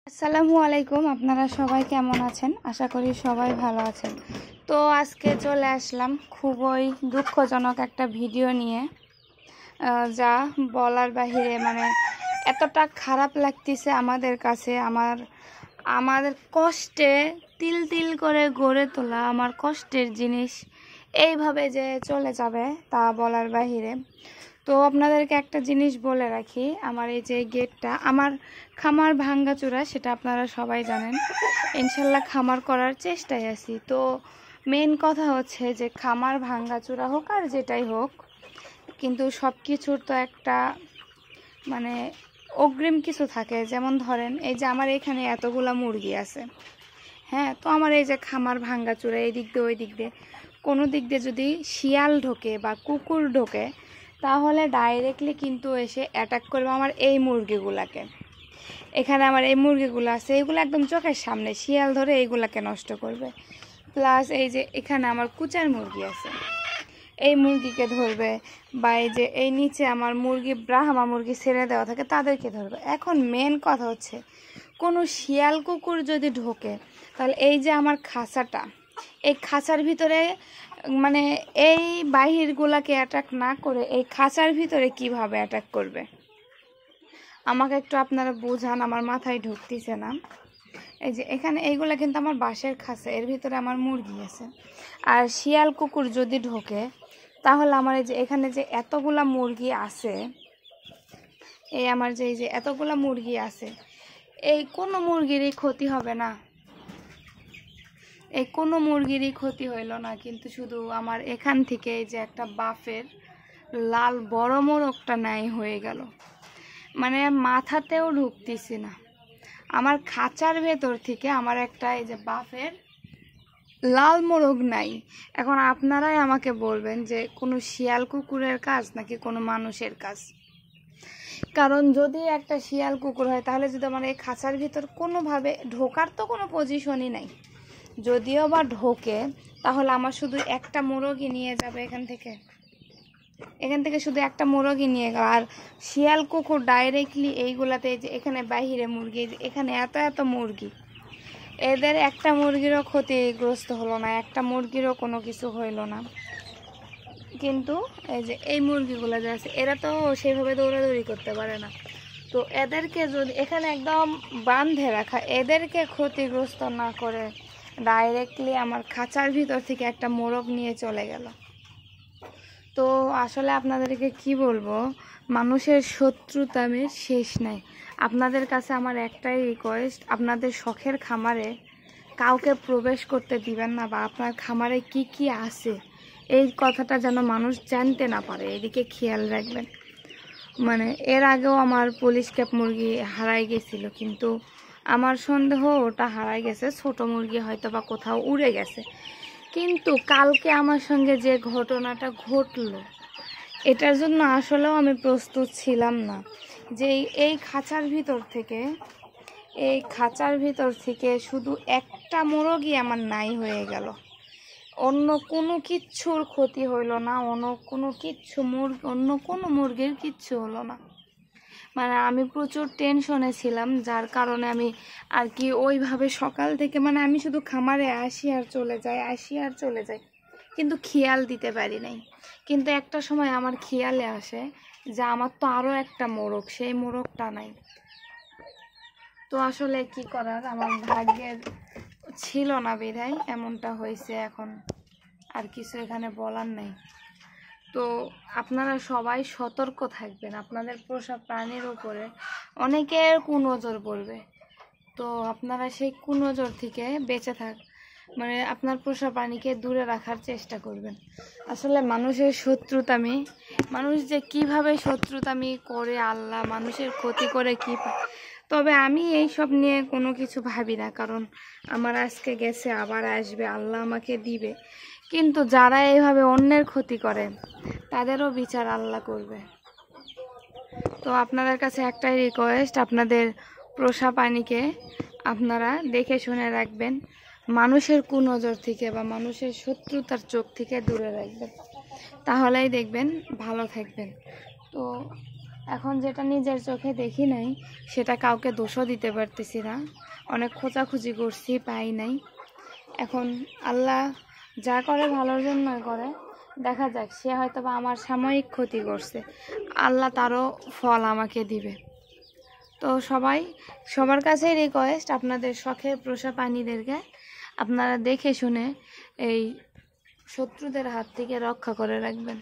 আসসালামু আলাইকুম। আপনারা সবাই কেমন আছেন? আশা করি সবাই ভালো আছেন। তো আজকে চলে আসলাম খুবই দুঃখজনক একটা ভিডিও নিয়ে, যা বলার বাহিরে। এতটা খারাপ লাগতেছে আমাদের কাছে। আমাদের কষ্টে তিল তিল করে গড়ে তোলা আমার কষ্টের জিনিস এইভাবে যে চলে যাবে তা বলার বাহিরে। তো আপনাদেরকে একটা জিনিস বলে রাখি, আমার এই যে গেটটা, আমার খামার ভাঙ্গাচোরা, সেটা আপনারা সবাই জানেন। ইনশাল্লাহ খামার করার চেষ্টায় আছি। তো মেন কথা হচ্ছে যে খামার ভাঙ্গাচোরা হোক আর যেটাই হোক, কিন্তু সব কিছুর তো একটা অগ্রিম কিছু থাকে। যেমন ধরেন, এই যে আমার এখানে এতগুলা মুরগি আছে, হ্যাঁ, তো আমার এই যে খামার ভাঙ্গাচোরা, এই দিক দিয়ে ওই দিক দিয়ে কোনো দিক দিয়ে যদি শিয়াল ঢোকে বা কুকুর ঢোকে, তাহলে ডাইরেক্টলি কিন্তু এসে অ্যাটাক করবে আমার এই মুরগিগুলাকে। এখানে আমার এই মুরগিগুলো আছে, এইগুলো একদম চোখের সামনে শিয়াল ধরে এইগুলাকে নষ্ট করবে। প্লাস এই যে এখানে আমার কুচার মুরগি আছে, এই মুরগিকে ধরবে, বা এই যে এই নিচে আমার মুরগি, ব্রাহ্মা মুরগি ছেড়ে দেওয়া থাকে, তাদেরকে ধরবে। এখন মেন কথা হচ্ছে, কোনো শিয়াল কুকুর যদি ঢোকে, তাহলে এই যে আমার খাঁচাটা, এই খাঁচার ভিতরে এই বাহিরগুলাকে অ্যাটাক না করে এই খাঁচার ভিতরে কিভাবে অ্যাটাক করবে, আমাকে একটু আপনারা বোঝান, আমার মাথায় ঢুকতেছে না। এই যে এখানে এইগুলা কিন্তু আমার বাঁশের খাঁচা, এর ভিতরে আমার মুরগি আছে। আর শিয়াল কুকুর যদি ঢোকে, তাহলে আমার এই যে এখানে যে এতগুলা মুরগি আছে, এই আমার যে এই যে এতগুলা মুরগি আছে, এই কোনো মুরগিরই ক্ষতি হবে না। এই কোনো মুরগিরই ক্ষতি হইল না, কিন্তু শুধু আমার এখান থেকে এই যে একটা বাফের লাল বড় মোরগটা নাই হয়ে গেল। মাথাতেও ঢুকতেছি না। আমার খাঁচার ভেতর থেকে আমার একটা এই যে বাফের লাল মোরগ নাই। এখন আপনারাই আমাকে বলবেন যে কোনো শিয়াল কুকুরের কাজ নাকি কোনো মানুষের কাজ। কারণ যদি একটা শিয়াল কুকুর হয়, তাহলে যদি আমার এই খাঁচার ভিতর কোনোভাবে ঢোকার তো কোনো পজিশনই নাই, যদিও বা ঢোকে, তাহলে আমার শুধু একটা মোরগই নিয়ে যাবে এখান থেকে শুধু একটা মোরগই নিয়ে গেল। আর শিয়াল কুকুর ডাইরেক্টলি এইগুলাতে, যে এখানে বাহিরে মুরগি, এখানে এত এত মুরগি, এদের একটা মুরগিরও ক্ষতিগ্রস্ত হলো না, একটা মুরগিরও কোনো কিছু হইল না। কিন্তু এই যে এই মুরগিগুলো যে আছে, এরা তো সেইভাবে দৌড়াদৌড়ি করতে পারে না। তো এদেরকে যদি এখানে একদম বাঁধে রাখা, এদেরকে ক্ষতিগ্রস্ত না করে ডাইরেক্টলি আমার খাঁচার ভিতর থেকে একটা মোরগ নিয়ে চলে গেল। তো আসলে আপনাদেরকে কি বলবো, মানুষের শত্রুতামের শেষ নাই। আপনাদের কাছে আমার একটাই রিকোয়েস্ট, আপনাদের শখের খামারে কাউকে প্রবেশ করতে দিবেন না, বা আপনার খামারে কি কি আছে এই কথাটা যেন মানুষ জানতে না পারে, এদিকে খেয়াল রাখবেন। এর আগেও আমার পুলিশ ক্যাপ মুরগি হারাই গেছিল, কিন্তু আমার সন্দেহ ওটা হারাই গেছে, ছোট মুরগি হয়তো বা কোথাও উড়ে গেছে। কিন্তু কালকে আমার সঙ্গে যে ঘটনাটা ঘটলো, এটার জন্য আসলেও আমি প্রস্তুত ছিলাম না, যে এই খাঁচার ভিতর থেকে শুধু একটা মোরগই আমার নাই হয়ে গেল। অন্য কোনো কিচ্ছুর ক্ষতি হইল না, অন্য কোনো মুরগির কিচ্ছু হলো না। আমি প্রচুর টেনশনে ছিলাম, যার কারণে আমি আর কি ওইভাবে সকাল থেকে আমি শুধু খামারে আসি আর চলে যাই, কিন্তু খেয়াল দিতে পারি নাই। কিন্তু একটা সময় আমার খেয়ালে আসে যে আমার তো আরও একটা মোরগ, সেই মোরগটা নাই। তো আসলে কি করার, আমার ভাগ্যের ছিল না বিধায় এমনটা হয়েছে। এখন আর কিছু এখানে বলার নাই। তো আপনারা সবাই সতর্ক থাকবেন, আপনাদের পোষা প্রাণীর উপরে অনেকের কুনজর পড়বে। তো আপনারা সেই কুনজর থেকে বেঁচে আপনার পোষা প্রাণীকে দূরে রাখার চেষ্টা করবেন। আসলে মানুষের শত্রুতামি, মানুষ যে কিভাবে শত্রুতামি করে, আল্লাহ মানুষের ক্ষতি করে কি পায়। তবে আমি এই সব নিয়ে কোনো কিছু ভাবি না, কারণ আমার আজকে গেছে, আবার আসবে, আল্লাহ আমাকে দিবে। কিন্তু যারা এইভাবে অন্যের ক্ষতি করে, তাদেরও বিচার আল্লাহ করবে। তো আপনাদের কাছে একটাই রিকোয়েস্ট, আপনাদের পোষা প্রাণীকে আপনারা দেখে শুনে রাখবেন, মানুষের কুনজর থেকে বা মানুষের শত্রুতার চোখ থেকে দূরে রাখবেন, তাহলেই দেখবেন ভালো থাকবেন। তো এখন যেটা নিজের চোখে দেখি নাই সেটা কাউকে দোষও দিতে পারতেছি না। অনেক খোঁজাখুঁজি করছি, পাই নাই। এখন আল্লাহ যা করে ভালোর জন্যই করে, দেখা যাক। সে হয়তো বা আমার সাময়িক ক্ষতি করছে, আল্লাহ তারও ফল আমাকে দিবে। তো সবার কাছেই রিকোয়েস্ট, আপনাদের শখের পোষা প্রাণীদেরকে আপনারা দেখে শুনে এই শত্রুদের হাত থেকে রক্ষা করে রাখবেন।